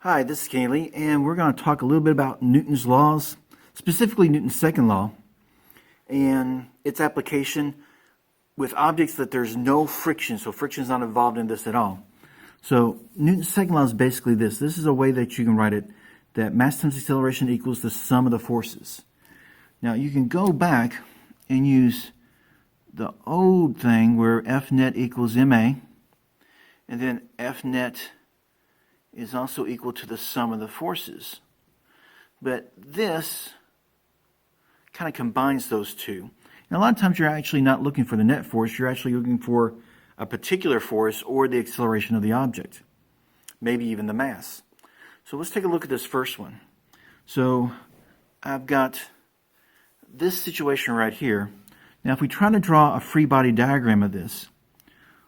Hi, this is Kaylee, and we're going to talk a little bit about Newton's laws, specifically Newton's second law, and its application with objects that there's no friction, so friction is not involved in this at all. So Newton's second law is basically this. This is a way that you can write it, that mass times acceleration equals the sum of the forces. Now you can go back and use the old thing where F net equals ma, and then F net is also equal to the sum of the forces. But this kind of combines those two. And a lot of times you're actually not looking for the net force, you're actually looking for a particular force or the acceleration of the object, maybe even the mass. So let's take a look at this first one. So I've got this situation right here. Now if we try to draw a free body diagram of this,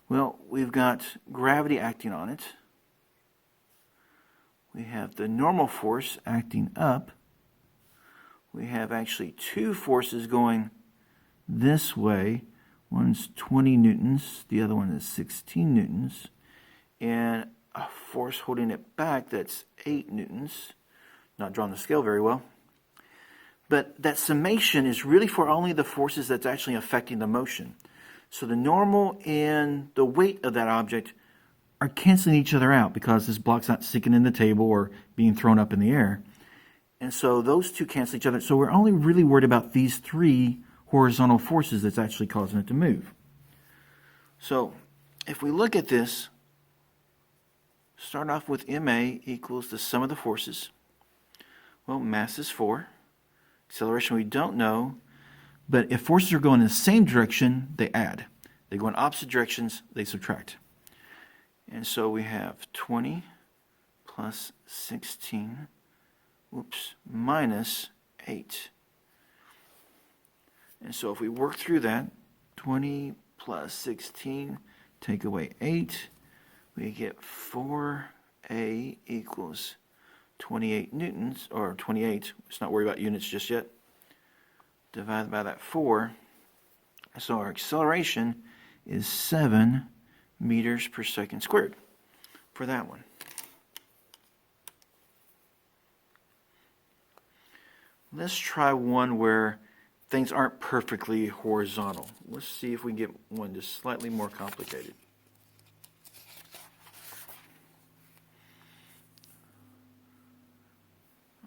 well, we've got gravity acting on it. We have the normal force acting up. We have actually two forces going this way. One's 20 newtons, the other one is 16 newtons. And a force holding it back that's 8 newtons. Not drawing the scale very well. But that summation is really for only the forces that's actually affecting the motion. So the normal and the weight of that object are canceling each other out because this block's not sticking in the table or being thrown up in the air. And so those two cancel each other. So we're only really worried about these three horizontal forces that's actually causing it to move. So if we look at this, start off with ma equals the sum of the forces. Well, mass is 4. Acceleration we don't know. But if forces are going in the same direction, they add. They go in opposite directions, they subtract. And so we have 20 plus 16, minus 8. And so if we work through that, 20 plus 16, take away 8, we get 4a equals 28 newtons, or 28. Let's not worry about units just yet. Divided by that 4. So our acceleration is 7 meters per second squared for that one. Let's try one where things aren't perfectly horizontal. Let's see if we can get one just slightly more complicated.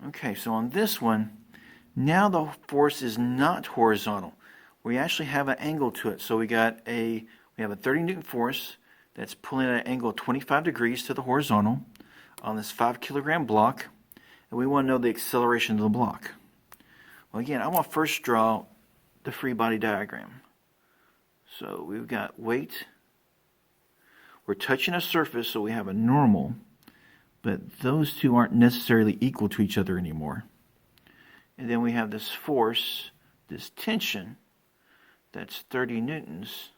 Okay, so on this one, now the force is not horizontal. We actually have an angle to it. So we have a 30 Newton force that's pulling at an angle of 25 degrees to the horizontal on this 5 kilogram block, and we want to know the acceleration of the block. Well, again, I want to first draw the free body diagram. So we've got weight. We're touching a surface, so we have a normal, but those two aren't necessarily equal to each other anymore. And then we have this force, this tension, that's 30 newtons,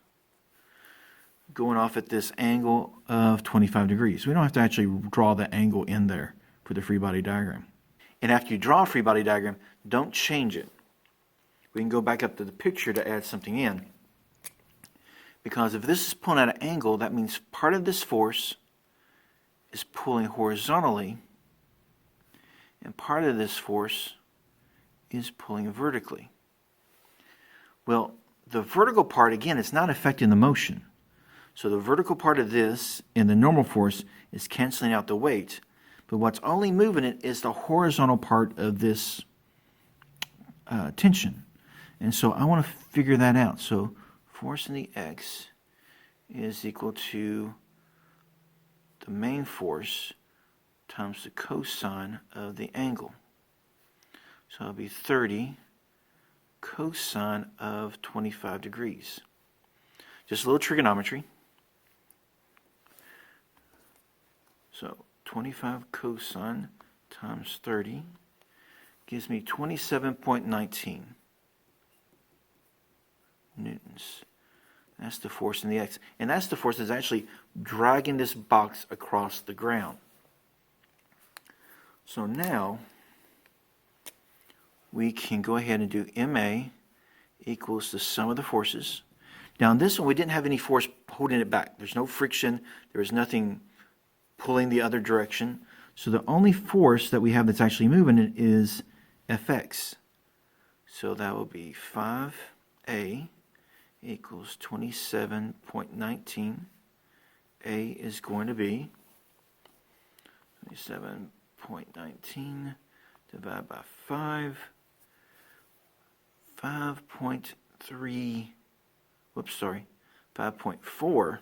going off at this angle of 25 degrees. We don't have to actually draw the angle in there for the free body diagram. And after you draw a free body diagram, don't change it. We can go back up to the picture to add something in. Because if this is pulling at an angle, that means part of this force is pulling horizontally, and part of this force is pulling vertically. Well, the vertical part, again, is not affecting the motion. So the vertical part of this and the normal force is canceling out the weight. But what's only moving it is the horizontal part of this tension. And so I want to figure that out. So force in the x is equal to the main force times the cosine of the angle. So it'll be 30 cosine of 25 degrees. Just a little trigonometry. So 25 cosine times 30 gives me 27.19 newtons. That's the force in the x. And that's the force that's actually dragging this box across the ground. So now we can go ahead and do ma equals the sum of the forces. Now in this one, we didn't have any force holding it back. There's no friction. There was nothing pulling the other direction. So the only force that we have that's actually moving it is Fx. So that will be 5A equals 27.19. A is going to be 27.19 divided by 5. 5.3, whoops, sorry, 5.4,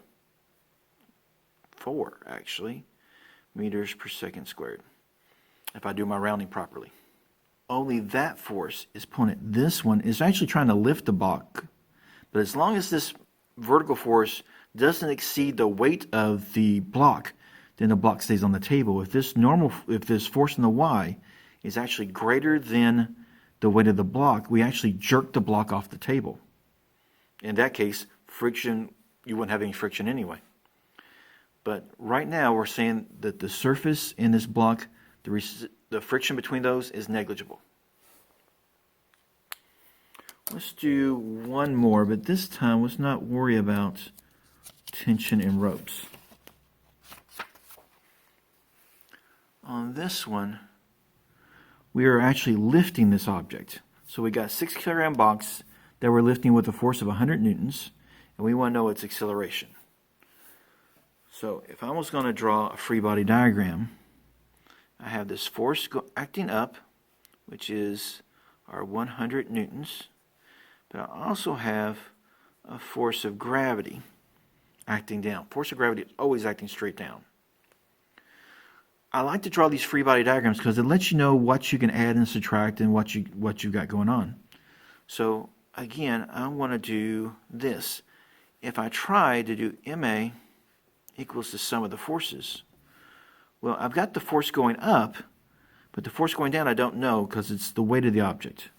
actually, meters per second squared, if I do my rounding properly. Only that force is pulling it. This one is actually trying to lift the block, but as long as this vertical force doesn't exceed the weight of the block, then the block stays on the table. If this force in the Y is actually greater than the weight of the block, we actually jerk the block off the table. In that case, friction, you wouldn't have any friction anyway. But right now we're saying that the surface in this block, the friction between those is negligible. Let's do one more, but this time let's not worry about tension in ropes. On this one, we are actually lifting this object. So we got a 6 kilogram box that we're lifting with a force of 100 newtons, and we want to know its acceleration. So if I was going to draw a free body diagram, I have this force acting up, which is our 100 newtons, but I also have a force of gravity acting down. Force of gravity is always acting straight down. I like to draw these free body diagrams because it lets you know what you can add and subtract and what you got going on. So again, I want to do this. If I try to do MA equals the sum of the forces, well, I've got the force going up, but the force going down I don't know because it's the weight of the object.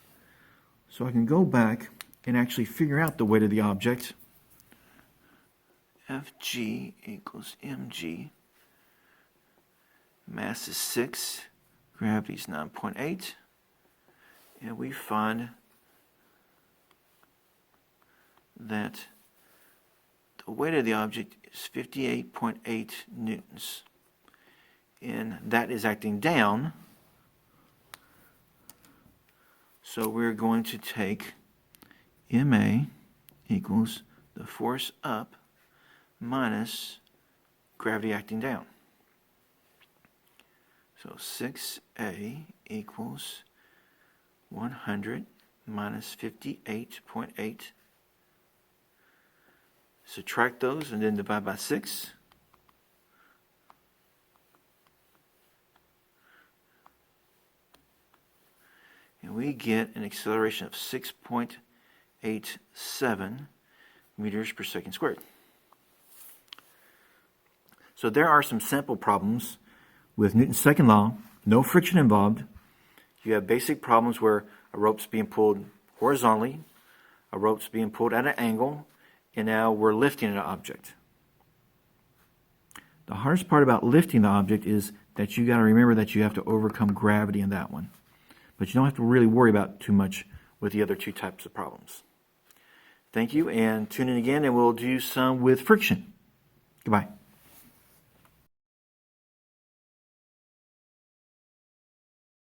So I can go back and actually figure out the weight of the object. Fg equals mg. Mass is 6, gravity is 9.8, and we find that the weight of the object is 58.8 newtons, and that is acting down, so we're going to take MA equals the force up minus gravity acting down. So 6A equals 100 minus 58.8. Subtract those and then divide by 6. And we get an acceleration of 6.87 meters per second squared. So there are some sample problems with Newton's second law, no friction involved. You have basic problems where a rope's being pulled horizontally, a rope's being pulled at an angle, and now we're lifting an object. The hardest part about lifting the object is that you got to remember that you have to overcome gravity in that one. But you don't have to really worry about too much with the other two types of problems. Thank you, and tune in again, and we'll do some with friction. Goodbye.